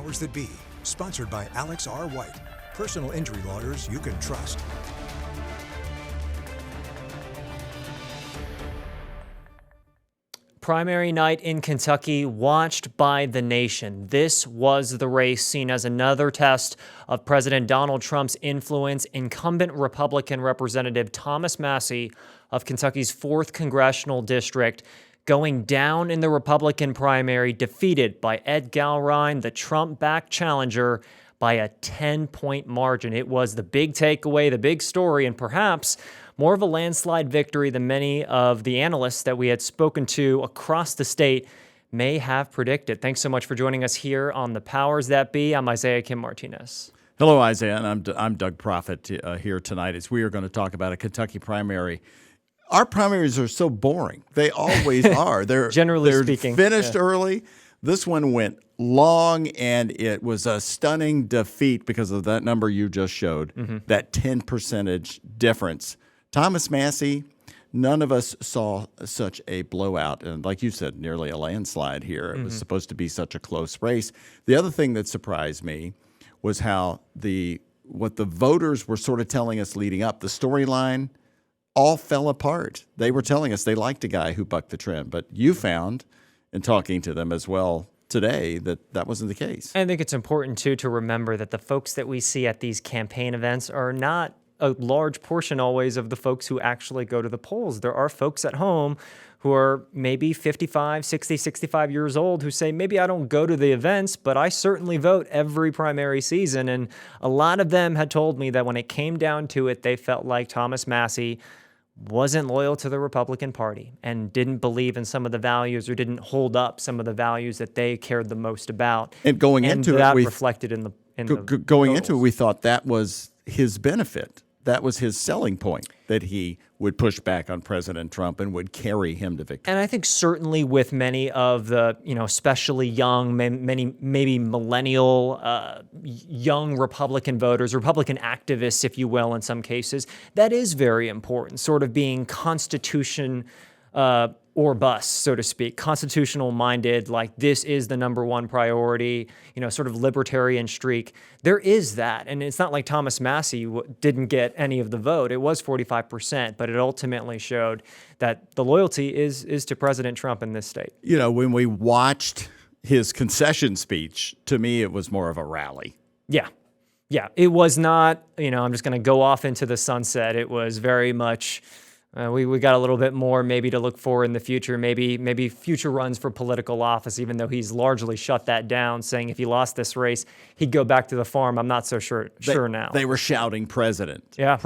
Powers That Be, sponsored by Alex R. White, personal injury lawyers you can trust. Primary night in Kentucky watched by the nation. This was the race seen as another test of President Donald Trump's influence. Incumbent Republican Representative Thomas Massie of Kentucky's 4th Congressional District going down in the Republican primary, defeated by Ed Galrine, the Trump-backed challenger, by a 10-point margin. It was the big takeaway, the big story, and perhaps more of a landslide victory than many of the analysts that we had spoken to across the state may have predicted. Thanks so much for joining us here on The Powers That Be. I'm Isaiah Kim-Martinez. Hello, Isaiah, and I'm Doug Proffitt here tonight as we are going to talk about a Kentucky primary. Our primaries are so boring. They always are. They're speaking, finished early. This one went long, and it was a stunning defeat because of that number you just showed, that 10 percentage difference. Thomas Massie, none of us saw such a blowout. And like you said, nearly a landslide here. It was supposed to be such a close race. The other thing that surprised me was how what the voters were sort of telling us leading up, the storyline all fell apart. They were telling us they liked a guy who bucked the trend. But you found, in talking to them as well today, that wasn't the case. I think it's important, too, to remember that the folks that we see at these campaign events are not a large portion always of the folks who actually go to the polls. There are folks at home who are maybe 55, 60, 65 years old who say, maybe I don't go to the events, but I certainly vote every primary season. And a lot of them had told me that when it came down to it, they felt like Thomas Massie wasn't loyal to the Republican Party and didn't believe in some of the values or didn't hold up some of the values that they cared the most about. And going into that it, reflected in the going totals. into it, we thought that was his benefit. That was his selling point, that he would push back on President Trump and would carry him to victory. And I think certainly with many of the, especially young, maybe millennial, young Republican voters, Republican activists, if you will, in some cases, that is very important, sort of being Constitution or bust, so to speak, constitutional minded, like this is the number one priority, sort of libertarian streak. There is that. And it's not like Thomas Massie didn't get any of the vote. It was 45%, but it ultimately showed that the loyalty is to President Trump in this state. When we watched his concession speech, to me, it was more of a rally. Yeah. Yeah. It was not, I'm just going to go off into the sunset. It was very much, we got a little bit more maybe to look for in the future, maybe future runs for political office, even though he's largely shut that down, saying if he lost this race, he'd go back to the farm. I'm not so sure now. They were shouting president at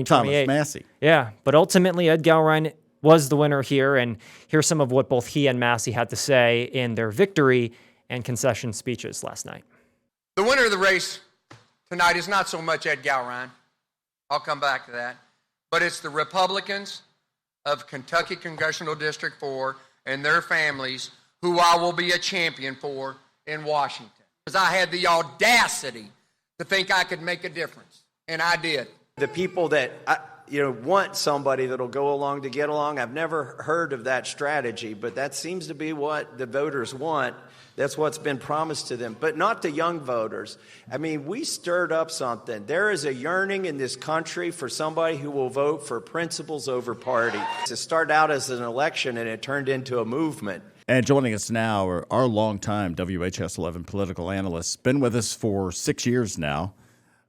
Thomas Massie. Yeah, but ultimately Ed Galrine was the winner here, and here's some of what both he and Massie had to say in their victory and concession speeches last night. The winner of the race tonight is not so much Ed Galrine. I'll come back to that. But it's the Republicans of Kentucky Congressional District 4 and their families who I will be a champion for in Washington. Because I had the audacity to think I could make a difference, and I did. The people that want somebody that'll go along to get along, I've never heard of that strategy, but that seems to be what the voters want. That's what's been promised to them, but not the young voters. I mean, we stirred up something. There is a yearning in this country for somebody who will vote for principles over party. It started out as an election, and it turned into a movement. And joining us now are our longtime WHS 11 political analyst, been with us for 6 years now,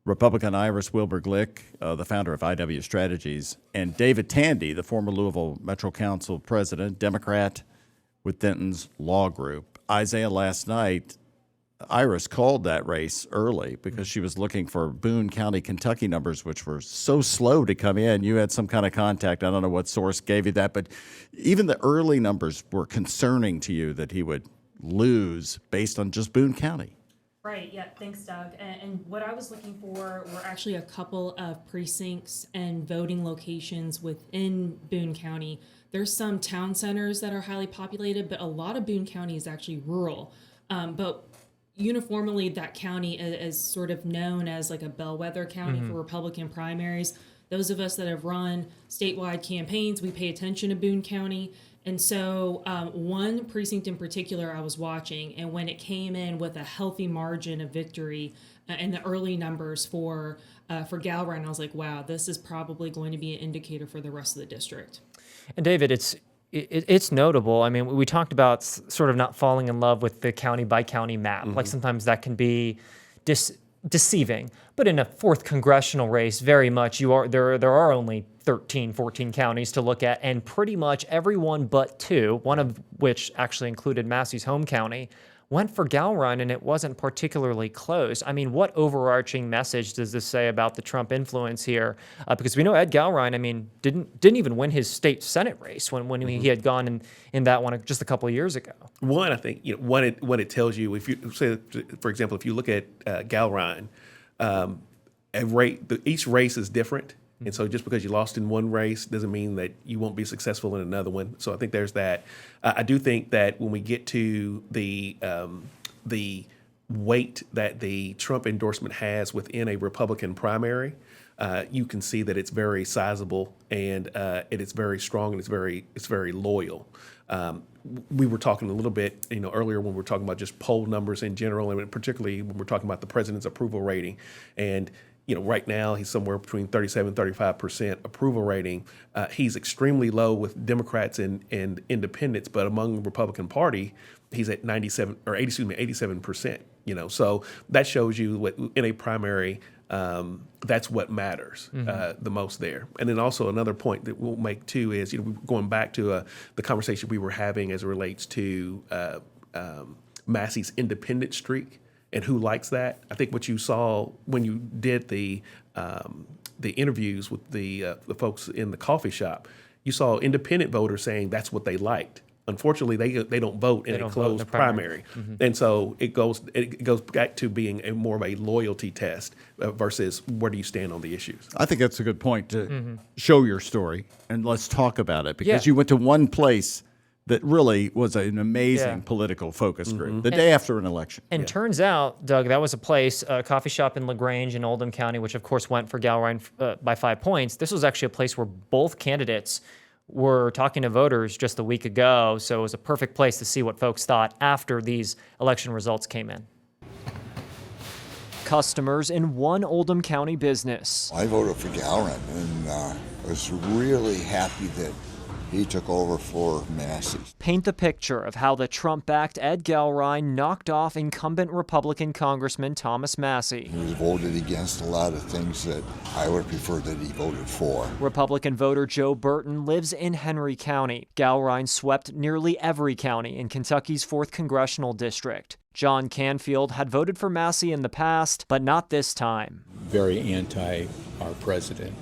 Republican Iris Wilbur-Glick, the founder of IW Strategies, and David Tandy, the former Louisville Metro Council president, Democrat with Denton's Law Group. Isaiah, last night, Iris called that race early because she was looking for Boone County, Kentucky numbers, which were so slow to come in. You had some kind of contact. I don't know what source gave you that, but even the early numbers were concerning to you that he would lose based on just Boone County. Right, yeah, thanks, Doug. And what I was looking for were actually a couple of precincts and voting locations within Boone County. There's some town centers that are highly populated, but a lot of Boone County is actually rural. But uniformly, that county is sort of known as like a bellwether county for Republican primaries. Those of us that have run statewide campaigns, we pay attention to Boone County. And so one precinct in particular I was watching, and when it came in with a healthy margin of victory in the early numbers for Gowron, I was like, wow, this is probably going to be an indicator for the rest of the district. And David, it's notable. I mean, we talked about sort of not falling in love with the county by county map. Like sometimes that can be deceiving. But in a 4th congressional race, very much there are only 13, 14 counties to look at, and pretty much everyone but 2, one of which actually included Massie's home county, went for Gowron, and it wasn't particularly close. I mean, what overarching message does this say about the Trump influence here? Because we know Ed Gowron, I mean, didn't even win his state Senate race when he had gone in that one just a couple of years ago. One, I think, what it tells you, if you say, for example, if you look at Gowron, each race is different. And so just because you lost in one race doesn't mean that you won't be successful in another one. So I think there's that. I do think that when we get to the weight that the Trump endorsement has within a Republican primary, you can see that it's very sizable and it is very strong and it's very loyal. We were talking a little bit, earlier when we were talking about just poll numbers in general, and particularly when we're talking about the president's approval rating. And right now he's somewhere between 37, 35% approval rating. He's extremely low with Democrats and independents, but among the Republican Party, he's at 87%. So that shows you what in a primary, that's what matters the most there. And then also another point that we'll make too is, going back to the conversation we were having as it relates to Massie's independent streak. And who likes that? I think what you saw when you did the interviews with the folks in the coffee shop, you saw independent voters saying that's what they liked. Unfortunately, they don't vote in a closed primary, and so it goes back to being more of a loyalty test versus where do you stand on the issues. I think that's a good point to show your story, and let's talk about it, because you went to one place that really was an amazing political focus group the day after an election. And turns out, Doug, that was a place, a coffee shop in LaGrange in Oldham County, which of course went for Gowron by 5 points. This was actually a place where both candidates were talking to voters just a week ago, so it was a perfect place to see what folks thought after these election results came in. Customers in one Oldham County business. I voted for Gowron and was really happy that he took over for Massie. Paint the picture of how the Trump-backed Ed Gowron knocked off incumbent Republican Congressman Thomas Massie. He was voted against a lot of things that I would prefer that he voted for. Republican voter Joe Burton lives in Henry County. Gowron swept nearly every county in Kentucky's 4th congressional district. John Canfield had voted for Massie in the past, but not this time. Very anti our president,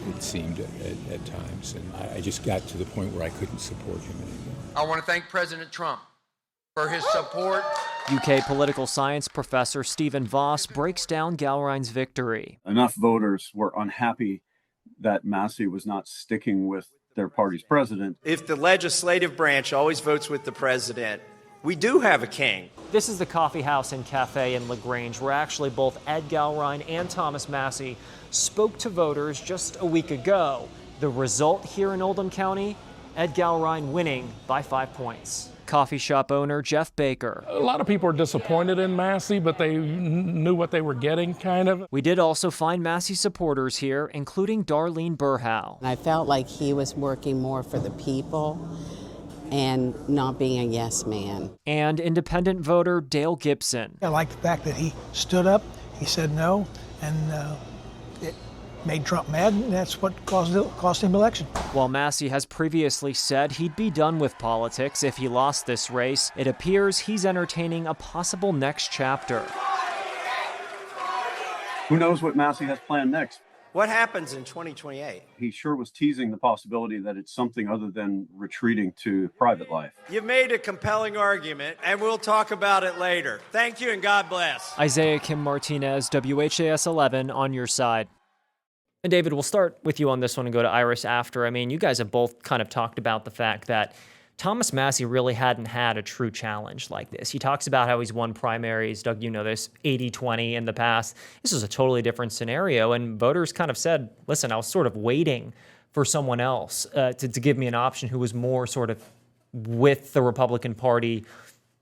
it seemed at times, and I just got to the point where I couldn't support him anymore. I want to thank President Trump for his support. UK political science professor Stephen Voss breaks down Gowron's victory. Enough voters were unhappy that Massie was not sticking with their party's president. If the legislative branch always votes with the president, we do have a king. This is the coffee house and cafe in LaGrange, where actually both Ed Gowron and Thomas Massie spoke to voters just a week ago. The result here in Oldham County, Ed Gowron winning by 5 points. Coffee shop owner Jeff Baker. A lot of people are disappointed in Massie, but they knew what they were getting, kind of. We did also find Massie supporters here, including Darlene Burhow. I felt like he was working more for the people and not being a yes man. And independent voter Dale Gibson. I like the fact that he stood up, he said no, and it made Trump mad, and that's what cost him election. While Massie has previously said he'd be done with politics if he lost this race, it appears he's entertaining a possible next chapter. Who knows what Massie has planned next? What happens in 2028? He sure was teasing the possibility that it's something other than retreating to private life. You've made a compelling argument, and we'll talk about it later. Thank you, and God bless. Isaiah Kim-Martinez, WHAS 11, on your side. And David, we'll start with you on this one and go to Iris after. I mean, you guys have both kind of talked about the fact that Thomas Massie really hadn't had a true challenge like this. He talks about how he's won primaries, Doug, you know this, 80-20 in the past. This is a totally different scenario, and voters kind of said, listen, I was sort of waiting for someone else to give me an option who was more sort of with the Republican Party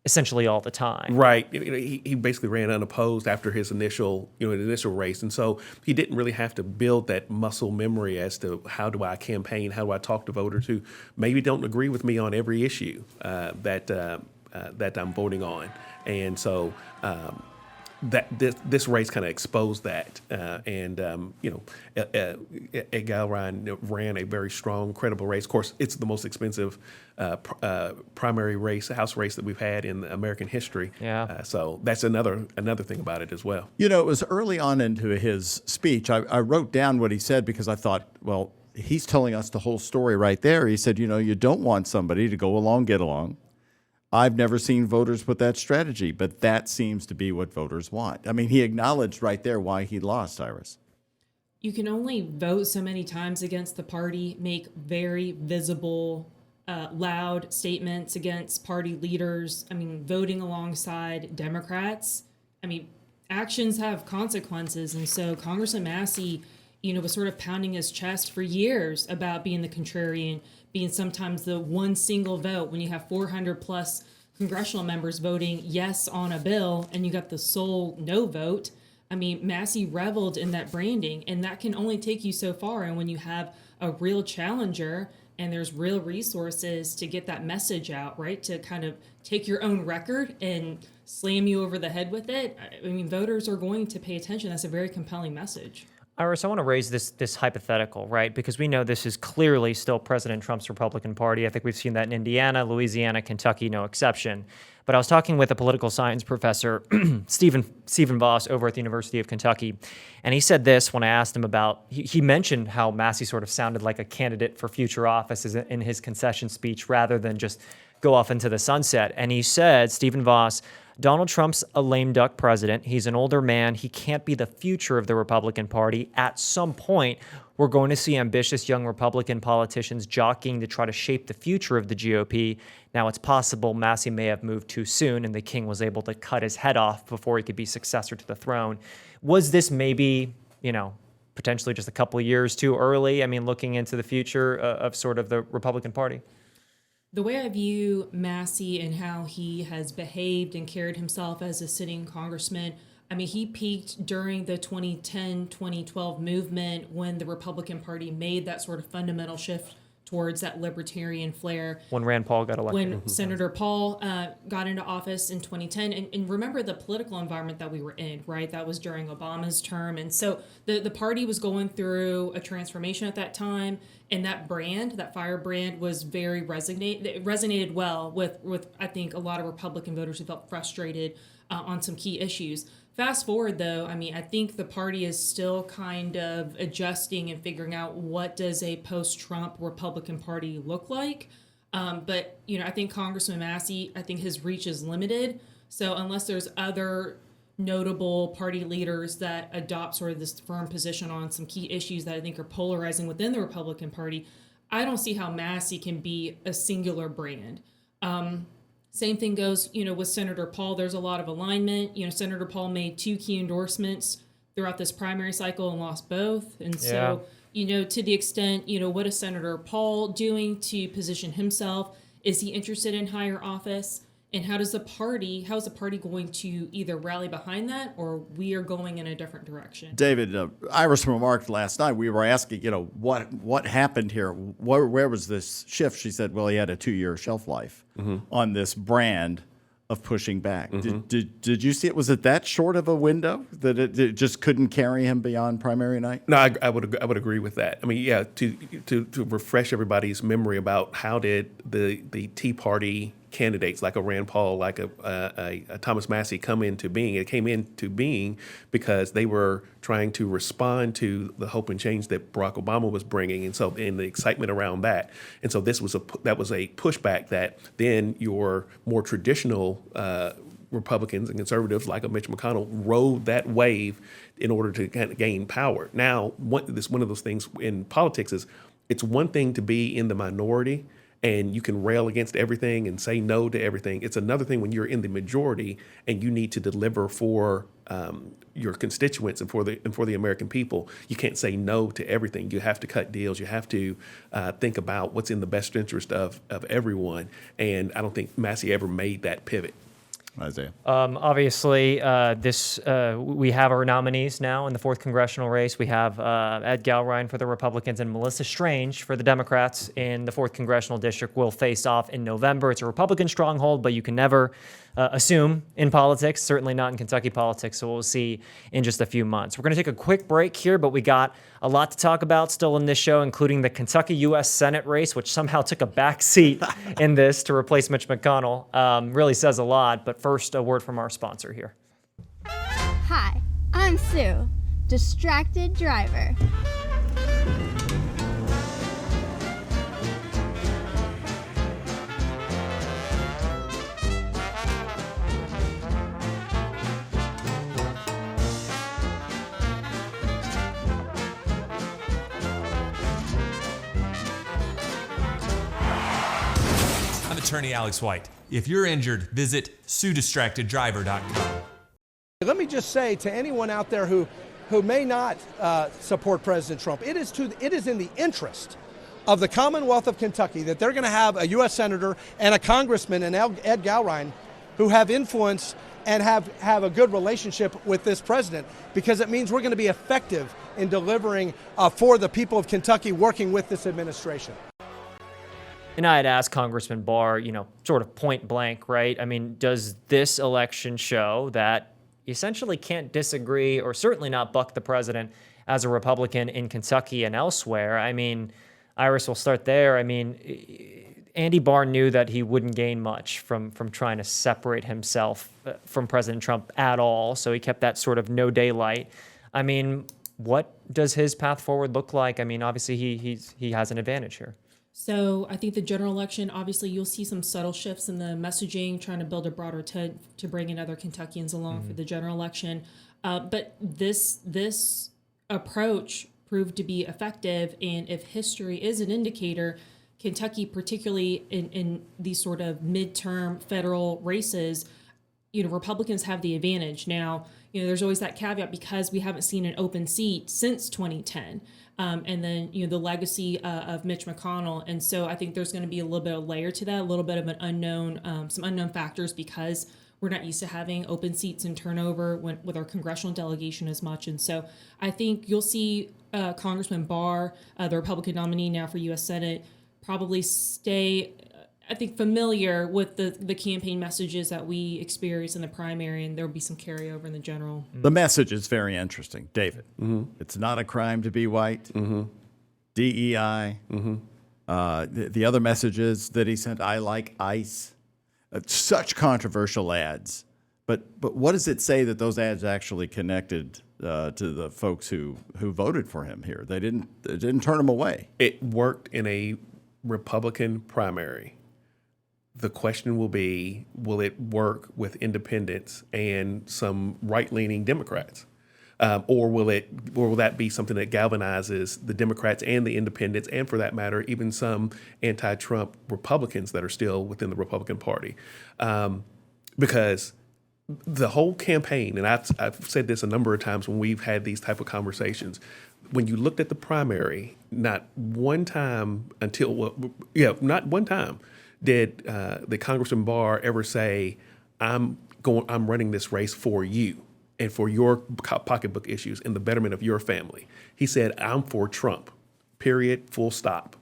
essentially all the time. Right. He basically ran unopposed after his initial race. And so he didn't really have to build that muscle memory as to how do I campaign, how do I talk to voters who maybe don't agree with me on every issue that I'm voting on. And so this race kind of exposed that. Gal Ryan ran a very strong, credible race. Of course, it's the most expensive primary race, House race that we've had in American history. Yeah. So that's another thing about it as well. You know, it was early on into his speech. I wrote down what he said because I thought, well, he's telling us the whole story right there. He said, you don't want somebody to go along, get along. I've never seen voters with that strategy, but that seems to be what voters want. I mean, he acknowledged right there why he lost, Iris. You can only vote so many times against the party, make very visible, loud statements against party leaders. I mean, voting alongside Democrats. I mean, actions have consequences. And so Congressman Massie, was sort of pounding his chest for years about being the contrarian, being sometimes the one single vote when you have 400 plus congressional members voting yes on a bill and you got the sole no vote. I mean, Massie reveled in that branding, and that can only take you so far. And when you have a real challenger and there's real resources to get that message out, right, to kind of take your own record and slam you over the head with it, I mean, voters are going to pay attention. That's a very compelling message. Iris, I want to raise this hypothetical, right? Because we know this is clearly still President Trump's Republican Party. I think we've seen that in Indiana, Louisiana, Kentucky, no exception. But I was talking with a political science professor, Stephen Voss, over at the University of Kentucky, and he said this when I asked him about, he mentioned how Massie sort of sounded like a candidate for future office in his concession speech rather than just go off into the sunset. And he said, Stephen Voss, Donald Trump's a lame duck president. He's an older man. He can't be the future of the Republican Party. At some point, we're going to see ambitious young Republican politicians jockeying to try to shape the future of the GOP. Now, it's possible Massie may have moved too soon and the king was able to cut his head off before he could be successor to the throne. Was this maybe, potentially just a couple of years too early? I mean, looking into the future of sort of the Republican Party? The way I view Massie and how he has behaved and carried himself as a sitting congressman, I mean, he peaked during the 2010-2012 movement when the Republican Party made that sort of fundamental shift towards that libertarian flair. When Rand Paul got elected. When Senator Paul got into office in 2010. And remember the political environment that we were in, right? That was during Obama's term. And so the party was going through a transformation at that time. And that brand, that firebrand, was very it resonated well with I think, a lot of Republican voters who felt frustrated on some key issues. Fast forward, though, I mean, I think the party is still kind of adjusting and figuring out what does a post-Trump Republican Party look like. But, I think Congressman Massie, I think his reach is limited. So unless there's other notable party leaders that adopt sort of this firm position on some key issues that I think are polarizing within the Republican Party, I don't see how Massie can be a singular brand. Same thing goes, with Senator Paul. There's a lot of alignment. Senator Paul made 2 key endorsements throughout this primary cycle and lost both. And so, to the extent, what is Senator Paul doing to position himself? Is he interested in higher office? And how is the party going to either rally behind that or we are going in a different direction? David, Iris remarked last night, we were asking, what happened here? Where was this shift? She said, well, he had a 2-year shelf life on this brand of pushing back. Did you see it? Was it that short of a window that it just couldn't carry him beyond primary night? No, I would agree with that. I mean, yeah, to refresh everybody's memory about how did the Tea Party candidates like a Rand Paul, like a Thomas Massie come into being. It came into being because they were trying to respond to the hope and change that Barack Obama was bringing, and so in the excitement around that, and so that was a pushback that then your more traditional Republicans and conservatives like a Mitch McConnell rode that wave in order to kind of gain power. Now, one of those things in politics is it's one thing to be in the minority and you can rail against everything and say no to everything. It's another thing when you're in the majority and you need to deliver for your constituents and for the American people. You can't say no to everything. You have to cut deals. You have to think about what's in the best interest of everyone. And I don't think Massie ever made that pivot. Isaiah. Obviously, we have our nominees now in the 4th congressional race. We have Ed Galrine for the Republicans and Melissa Strange for the Democrats in the 4th congressional district will face off in November. It's a Republican stronghold, but you can never assume in politics, certainly not in Kentucky politics. So we'll see in just a few months. We're going to take a quick break here, but we got a lot to talk about still in this show, including the Kentucky U.S. Senate race, which somehow took a back seat in this to replace Mitch McConnell. Really says a lot. But first, a word from our sponsor here. Hi, I'm Sue, distracted driver. Attorney Alex White. If you're injured, visit SueDistractedDriver.com. Let me just say to anyone out there who may not support President Trump, it is in the interest of the Commonwealth of Kentucky that they're going to have a U.S. Senator and a Congressman and Ed Galrine who have influence and have a good relationship with this president, because it means we're going to be effective in delivering for the people of Kentucky working with this administration. And I had asked Congressman Barr, sort of point blank, right? I mean, does this election show that you essentially can't disagree or certainly not buck the president as a Republican in Kentucky and elsewhere? I mean, Iris, will start there. I mean, Andy Barr knew that he wouldn't gain much from trying to separate himself from President Trump at all. So he kept that sort of no daylight. I mean, what does his path forward look like? I mean, obviously he has an advantage here. So I think the general election, obviously you'll see some subtle shifts in the messaging, trying to build a broader tent to bring in other Kentuckians along for the general election. But this approach proved to be effective. And if history is an indicator, Kentucky, particularly in these sort of midterm federal races, Republicans have the advantage. Now, there's always that caveat because we haven't seen an open seat since 2010. And then, the legacy of Mitch McConnell. And so I think there's going to be a little bit of layer to that, a little bit of an unknown, some unknown factors because we're not used to having open seats and turnover with our congressional delegation as much. And so I think you'll see Congressman Barr, the Republican nominee now for U.S. Senate, probably stay, I think, familiar with the campaign messages that we experienced in the primary, and there will be some carryover in the general. The message is very interesting, David. It's not a crime to be white. DEI. The other messages that he sent, I like ICE. Such controversial ads. But what does it say that those ads actually connected to the folks who voted for him here? They didn't turn him away. It worked in a Republican primary. The question will be, will it work with independents and some right-leaning Democrats? Or will that be something that galvanizes the Democrats and the independents, and for that matter, even some anti-Trump Republicans that are still within the Republican Party? Because the whole campaign, and I've said this a number of times when we've had these type of conversations, when you looked at the primary, not one time did the Congressman Barr ever say, I'm running this race for you and for your pocketbook issues and the betterment of your family. He said, I'm for Trump, period, full stop.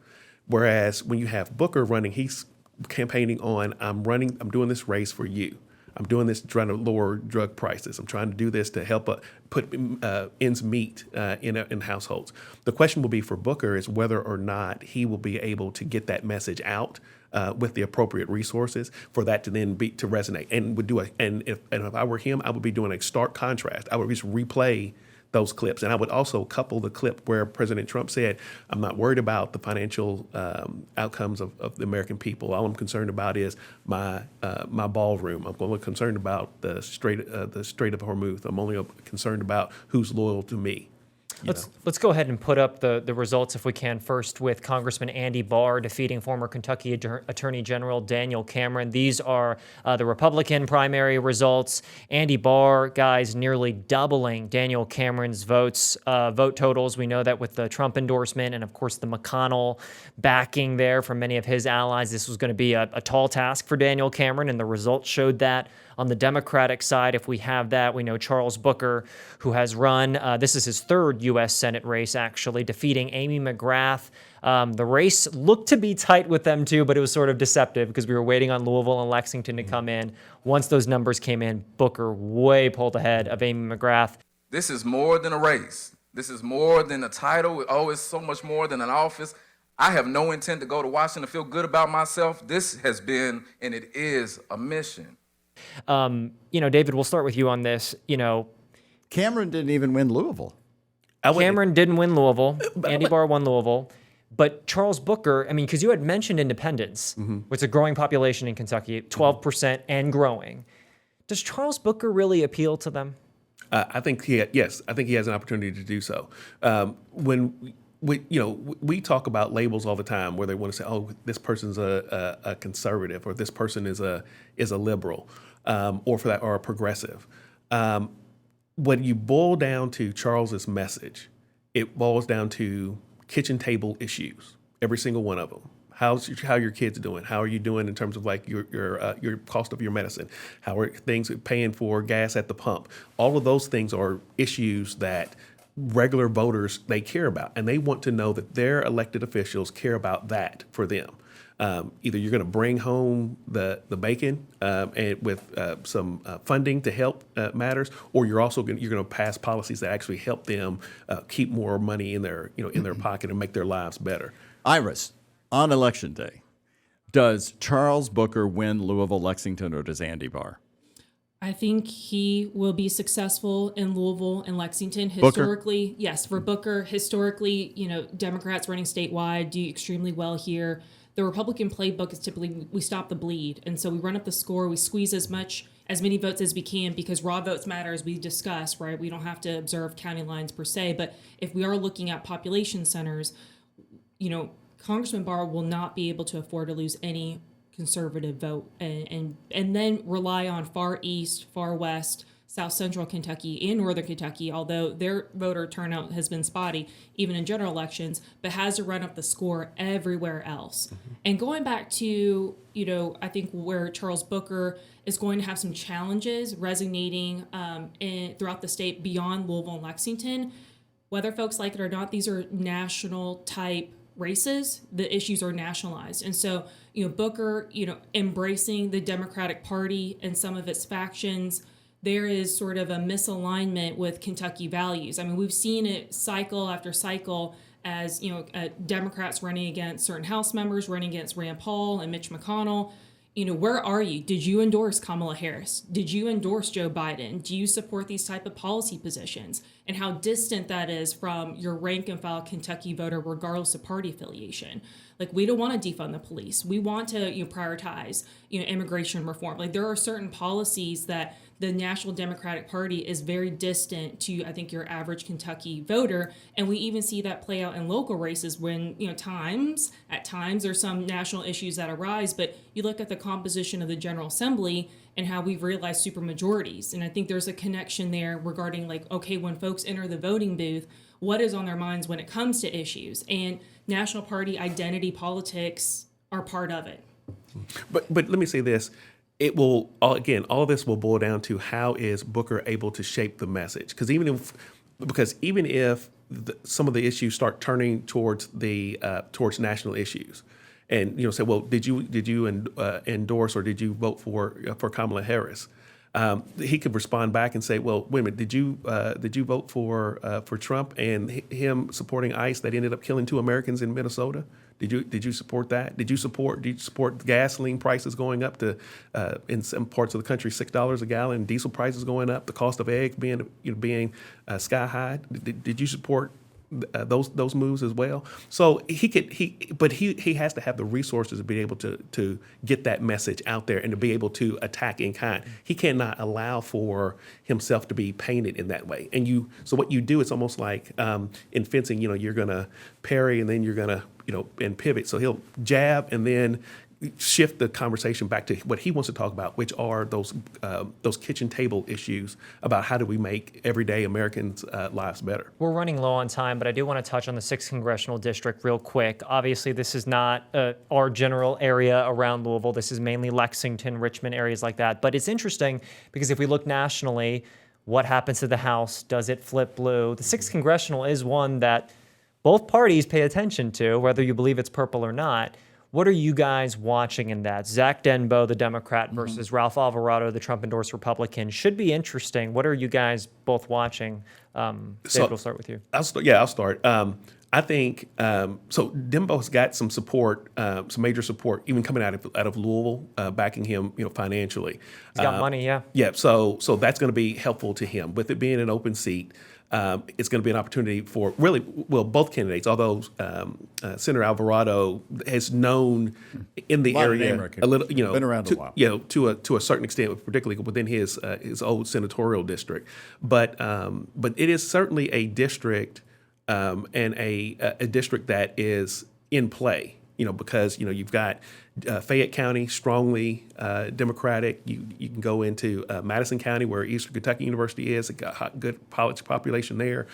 Whereas when you have Booker running, he's campaigning on, I'm doing this race for you. I'm doing this trying to lower drug prices. I'm trying to do this to help put ends meet in households. The question will be for Booker is whether or not he will be able to get that message out with the appropriate resources for that to then to resonate. And if I were him, I would be doing a stark contrast. I would just replay those clips. And I would also couple the clip where President Trump said, I'm not worried about the financial outcomes of the American people. All I'm concerned about is my ballroom. I'm only concerned about the Strait of Hormuz. I'm only concerned about who's loyal to me. Let's go ahead and put up the results if we can. First with Congressman Andy Barr defeating former Kentucky Attorney General Daniel Cameron. These are the Republican primary results. Andy Barr, guys, nearly doubling Daniel Cameron's vote totals. We know that with the Trump endorsement and, of course, the McConnell backing there from many of his allies, this was going to be a tall task for Daniel Cameron, and the results showed that. On the Democratic side, if we have that, we know Charles Booker, who has run, this is his third U.S. Senate race, actually, defeating Amy McGrath. The race looked to be tight with them, too, but it was sort of deceptive because we were waiting on Louisville and Lexington to come in. Once those numbers came in, Booker way pulled ahead of Amy McGrath. This is more than a race. This is more than a title. Oh, it's so much more than an office. I have no intent to go to Washington to feel good about myself. This has been, and it is, a mission. David, we'll start with you on this. Cameron didn't even win Louisville. Cameron didn't win Louisville. Andy Barr won Louisville. But Charles Booker, because you had mentioned independents, which is a growing population in Kentucky, 12% and growing. Does Charles Booker really appeal to them? I think he has an opportunity to do so. When we talk about labels all the time where they want to say, oh, this person's a conservative, or this person is a liberal, or a progressive. When you boil down to Charles's message, it boils down to kitchen table issues, every single one of them. How your kids doing? How are you doing in terms of like your cost of your medicine? How are things paying for gas at the pump? All of those things are issues that regular voters, they care about, and they want to know that their elected officials care about that for them. Either you're going to bring home the bacon and with some funding to help matters, or you're going to pass policies that actually help them keep more money in their pocket and make their lives better. Iris, on Election Day, does Charles Booker win Louisville, Lexington, or does Andy Barr? I think he will be successful in Louisville and Lexington. Historically, yes, for Booker, historically, Democrats running statewide do extremely well here. The Republican playbook is typically we stop the bleed. And so we run up the score, we squeeze as many votes as we can because raw votes matter, as we discussed, right? We don't have to observe county lines per se. But if we are looking at population centers, Congressman Barr will not be able to afford to lose any conservative vote and then rely on far east, far west, south central Kentucky and northern Kentucky, although their voter turnout has been spotty, even in general elections, but has to run up the score everywhere else. And going back to, I think where Charles Booker is going to have some challenges resonating throughout the state beyond Louisville and Lexington, whether folks like it or not, these are national type races. The issues are nationalized. And so, Booker, embracing the Democratic Party and some of its factions, there is sort of a misalignment with Kentucky values. We've seen it cycle after cycle as, Democrats running against certain House members, running against Rand Paul and Mitch McConnell. Where are you? Did you endorse Kamala Harris? Did you endorse Joe Biden? Do you support these type of policy positions? And how distant that is from your rank and file Kentucky voter, regardless of party affiliation. Like, we don't want to defund the police. We want to prioritize, immigration reform. Like, there are certain policies that the National Democratic Party is very distant to, I think, your average Kentucky voter. And we even see that play out in local races when, at times there's some national issues that arise. But you look at the composition of the General Assembly and how we've realized supermajorities. And I think there's a connection there regarding, when folks enter the voting booth, what is on their minds when it comes to issues? And national party identity politics are part of it. But let me say this. It will, again, all of this will boil down to how is Booker able to shape the message? Because even if some of the issues start turning towards towards national issues, and say, well, did you endorse or did you vote for Kamala Harris? He could respond back and say, well, wait a minute, did you vote for Trump and him supporting ICE that ended up killing 2 Americans in Minnesota? Did you support that? Did you support gasoline prices going up to in some parts of the country $6 a gallon, diesel prices going up, the cost of eggs being sky high? Did you support those moves as well. So he has to have the resources to be able to get that message out there and to be able to attack in kind. He cannot allow for himself to be painted in that way. And so what you do, it's almost like in fencing, you're gonna parry and then you're gonna and pivot. So he'll jab and then shift the conversation back to what he wants to talk about, which are those kitchen table issues about how do we make everyday Americans' lives better. We're running low on time, but I do want to touch on the 6th Congressional District real quick. Obviously, this is not our general area around Louisville. This is mainly Lexington, Richmond, areas like that. But it's interesting because if we look nationally, what happens to the House? Does it flip blue? The 6th Congressional is one that both parties pay attention to, whether you believe it's purple or not. What are you guys watching in that? Zach Denbo, the Democrat, versus Ralph Alvarado, the Trump-endorsed Republican. Should be interesting. What are you guys both watching? David, we'll start with you. I'll start. I think so. Denbo's got some support, some major support, even coming out of Louisville, backing him, financially. He's got money, yeah. Yeah. So that's going to be helpful to him. With it being an open seat, it's going to be an opportunity for both candidates. Although Senator Alvarado has known in the area a little, been around a while. To a certain extent, particularly within his old senatorial district. But it is certainly a district. And a district that is in play, because you've got Fayette County, strongly Democratic. You can go into Madison County, where Eastern Kentucky University is. It got a good college population there.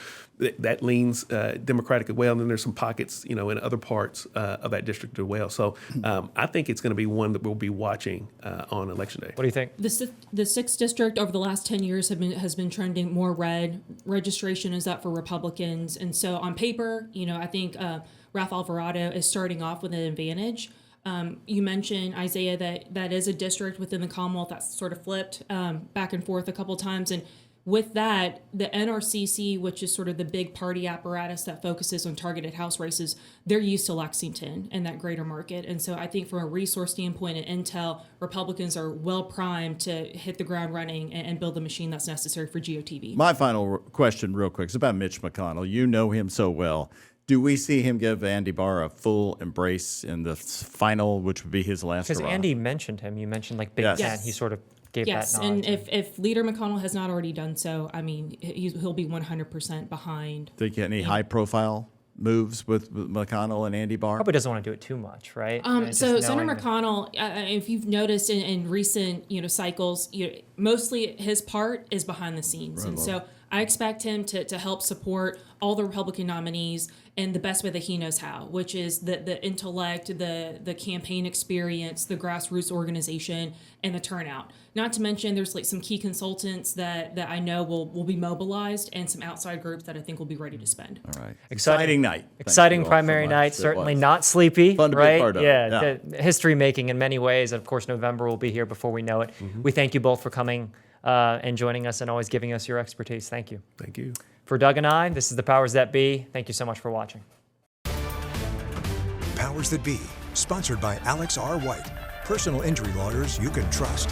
That leans Democratic as well. And then there's some pockets, in other parts of that district as well. So I think it's going to be one that we'll be watching on Election Day. What do you think? The 6th District over the last 10 years has been trending more red. Registration is up for Republicans. And so on paper, I think Ralph Alvarado is starting off with an advantage. You mentioned, Isaiah, that is a district within the Commonwealth that's sort of flipped back and forth a couple times. And with that, the NRCC, which is sort of the big party apparatus that focuses on targeted House races, they're used to Lexington and that greater market. And so I think from a resource standpoint and intel, Republicans are well primed to hit the ground running and build the machine that's necessary for GOTV. My final question real quick is about Mitch McConnell. You know him so well. Do we see him give Andy Barr a full embrace in the final, which would be his last hurrah? Because Andy mentioned him. You mentioned Big Tent. He sort of gave that nod. And if Leader McConnell has not already done so, I mean, he'll be 100% behind. Think any high-profile moves with McConnell and Andy Barr? Probably doesn't want to do it too much, right? So Senator McConnell, if you've noticed in recent cycles, mostly his part is behind the scenes, right, and so I expect him to help support all the Republican nominees in the best way that he knows how, which is the intellect, the campaign experience, the grassroots organization, and the turnout. Not to mention, there's some key consultants that I know will be mobilized, and some outside groups that I think will be ready to spend. All right, exciting night. Exciting primary night. Certainly not sleepy. Fun to be right? part of. Yeah, history making in many ways, and of course November will be here before we know it. We thank you both for coming and joining us, and always giving us your expertise. Thank you. Thank you. For Doug and I, this is the Powers That Be. Thank you so much for watching. Powers That Be, sponsored by Alex R. White, personal injury lawyers you can trust.